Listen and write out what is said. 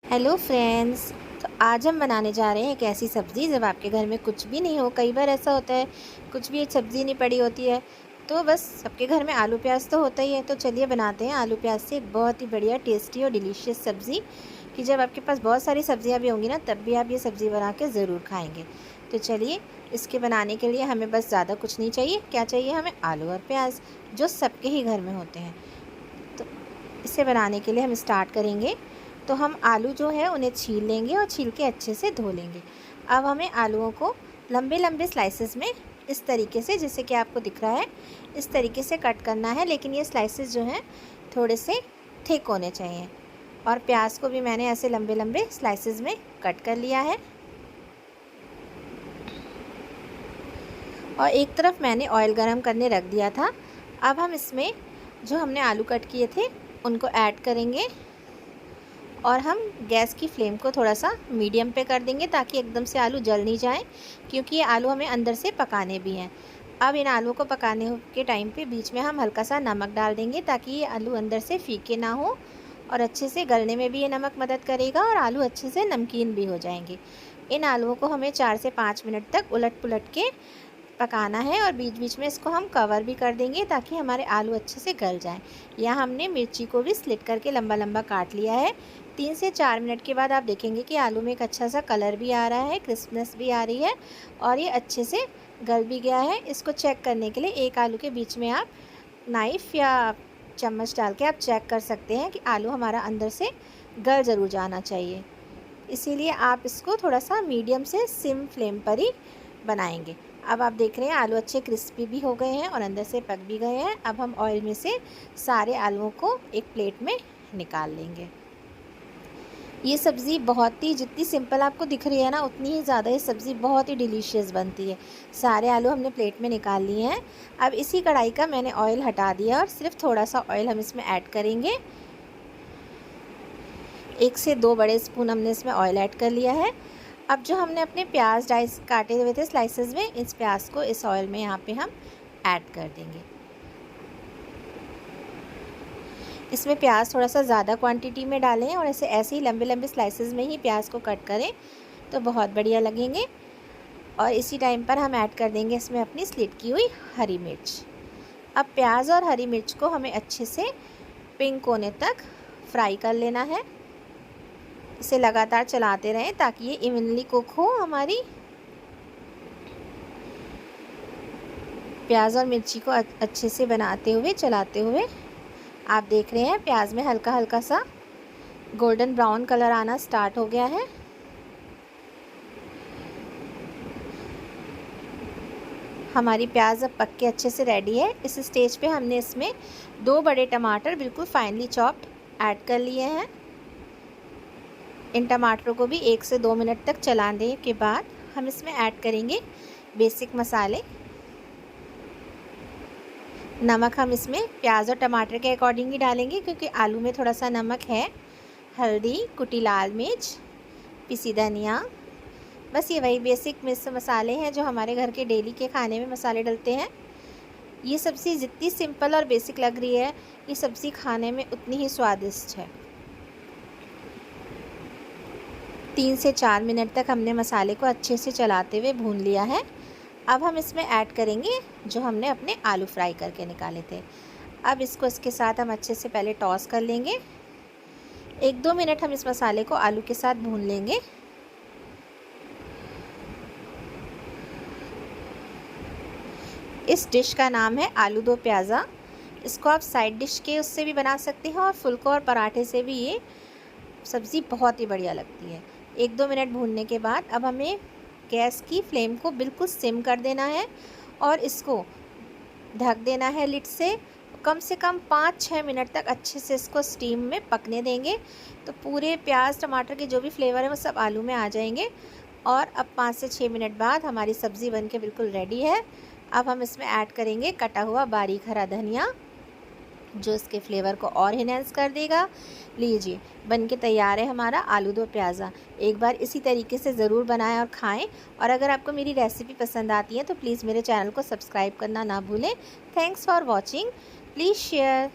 Hello friends. तो आज हम बनाने जा रहे हैं एक ऐसी सब्ज़ी जब आपके घर में कुछ भी नहीं हो। कई बार ऐसा होता है कुछ भी एक सब्ज़ी नहीं पड़ी होती है, तो बस सबके घर में आलू प्याज तो होता ही है। तो चलिए बनाते हैं आलू प्याज से एक बहुत ही बढ़िया टेस्टी और डिलीशियस सब्ज़ी कि जब आपके पास बहुत सारी सब्ज़ियाँ भी होंगी ना, तब भी आप ये सब्ज़ी बना के ज़रूर खाएँगे। तो चलिए, इसके बनाने के लिए हमें बस ज़्यादा कुछ नहीं चाहिए। क्या चाहिए हमें? आलू और प्याज, जो सबके ही घर में होते हैं। तो इसे बनाने के लिए हम स्टार्ट करेंगे। तो हम आलू जो है उन्हें छील लेंगे और छील के अच्छे से धो लेंगे। अब हमें आलूओं को लंबे लंबे स्लाइसेस में इस तरीके से, जैसे कि आपको दिख रहा है, इस तरीके से कट करना है। लेकिन ये स्लाइसेस जो हैं थोड़े से थिक होने चाहिए। और प्याज को भी मैंने ऐसे लंबे लंबे स्लाइसेस में कट कर लिया है। और एक तरफ मैंने ऑयल गरम करने रख दिया था। अब हम इसमें जो हमने आलू कट किए थे उनको ऐड करेंगे और हम गैस की फ्लेम को थोड़ा सा मीडियम पे कर देंगे ताकि एकदम से आलू जल नहीं जाए, क्योंकि ये आलू हमें अंदर से पकाने भी हैं। अब इन आलू को पकाने के टाइम पे बीच में हम हल्का सा नमक डाल देंगे ताकि ये आलू अंदर से फीके ना हो, और अच्छे से गलने में भी ये नमक मदद करेगा और आलू अच्छे से नमकीन भी हो जाएंगे। इन आलूओं को हमें 4 से 5 मिनट तक उलट पुलट के पकाना है और बीच बीच में इसको हम कवर भी कर देंगे ताकि हमारे आलू अच्छे से गल जाएं। यहाँ हमने मिर्ची को भी स्लिट करके लंबा लंबा काट लिया है। 3 से 4 मिनट के बाद आप देखेंगे कि आलू में एक अच्छा सा कलर भी आ रहा है, क्रिस्पनेस भी आ रही है और ये अच्छे से गल भी गया है। इसको चेक करने के लिए एक आलू के बीच में आप नाइफ़ या चम्मच डाल के आप चेक कर सकते हैं कि आलू हमारा अंदर से गल ज़रूर जाना चाहिए। इसीलिए आप इसको थोड़ा सा मीडियम से सिम फ्लेम पर ही बनाएंगे। अब आप देख रहे हैं आलू अच्छे क्रिस्पी भी हो गए हैं और अंदर से पक भी गए हैं। अब हम ऑयल में से सारे आलूओं को एक प्लेट में निकाल लेंगे। ये सब्ज़ी बहुत ही, जितनी सिंपल आपको दिख रही है ना, उतनी ही ज़्यादा ये सब्ज़ी बहुत ही डिलीशियस बनती है। सारे आलू हमने प्लेट में निकाल लिए हैं। अब इसी कढ़ाई का मैंने ऑयल हटा दिया और सिर्फ थोड़ा सा ऑयल हम इसमें ऐड करेंगे। 1 से 2 बड़े स्पून हमने इसमें ऑयल ऐड कर लिया है। अब जो हमने अपने प्याज डाइस काटे हुए थे स्लाइसेस में, इस प्याज को इस ऑयल में यहाँ पे हम ऐड कर देंगे। इसमें प्याज थोड़ा सा ज़्यादा क्वांटिटी में डालें और ऐसे ही लंबे लंबे स्लाइसेस में ही प्याज को कट करें तो बहुत बढ़िया लगेंगे। और इसी टाइम पर हम ऐड कर देंगे इसमें अपनी स्लिट की हुई हरी मिर्च। अब प्याज और हरी मिर्च को हमें अच्छे से पिंक होने तक फ्राई कर लेना है। इसे लगातार चलाते रहें ताकि ये इवनली कुक हो। हमारी प्याज और मिर्ची को अच्छे से बनाते हुए, चलाते हुए, आप देख रहे हैं प्याज में हल्का हल्का सा गोल्डन ब्राउन कलर आना स्टार्ट हो गया है। हमारी प्याज अब पक के अच्छे से रेडी है। इस स्टेज पे हमने इसमें 2 बड़े टमाटर बिल्कुल फाइनली चॉप्ड ऐड कर लिए हैं। इन टमाटरों को भी 1 से 2 मिनट तक चलाने के बाद हम इसमें ऐड करेंगे बेसिक मसाले। नमक हम इसमें प्याज और टमाटर के अकॉर्डिंग ही डालेंगे क्योंकि आलू में थोड़ा सा नमक है। हल्दी, कुटी लाल मिर्च, पिसी धनिया, बस ये वही बेसिक मसाले हैं जो हमारे घर के डेली के खाने में मसाले डलते हैं। ये सब्ज़ी जितनी सिंपल और बेसिक लग रही है, ये सब्ज़ी खाने में उतनी ही स्वादिष्ट है। 3 से 4 मिनट तक हमने मसाले को अच्छे से चलाते हुए भून लिया है। अब हम इसमें ऐड करेंगे जो हमने अपने आलू फ्राई करके निकाले थे। अब इसको इसके साथ हम अच्छे से पहले टॉस कर लेंगे। 1-2 मिनट हम इस मसाले को आलू के साथ भून लेंगे। इस डिश का नाम है आलू दो प्याज़ा। इसको आप साइड डिश के उससे भी बना सकते हैं और फुल्का और पराठे से भी ये सब्ज़ी बहुत ही बढ़िया लगती है। 1-2 मिनट भूनने के बाद अब हमें गैस की फ्लेम को बिल्कुल सिम कर देना है और इसको ढक देना है लिड से। कम 5-6 मिनट तक अच्छे से इसको स्टीम में पकने देंगे तो पूरे प्याज टमाटर के जो भी फ्लेवर है वो सब आलू में आ जाएंगे। और अब 5 से 6 मिनट बाद हमारी सब्ज़ी बनके बिल्कुल रेडी है। अब हम इसमें ऐड करेंगे कटा हुआ बारीक हरा धनिया, जो इसके फ्लेवर को और इन्हेंस कर देगा। लीजिए, बनके तैयार है हमारा आलू दो प्याज़ा। एक बार इसी तरीके से ज़रूर बनाएं और खाएं। और अगर आपको मेरी रेसिपी पसंद आती है तो प्लीज़ मेरे चैनल को सब्सक्राइब करना ना भूलें। Thanks for watching. Please share.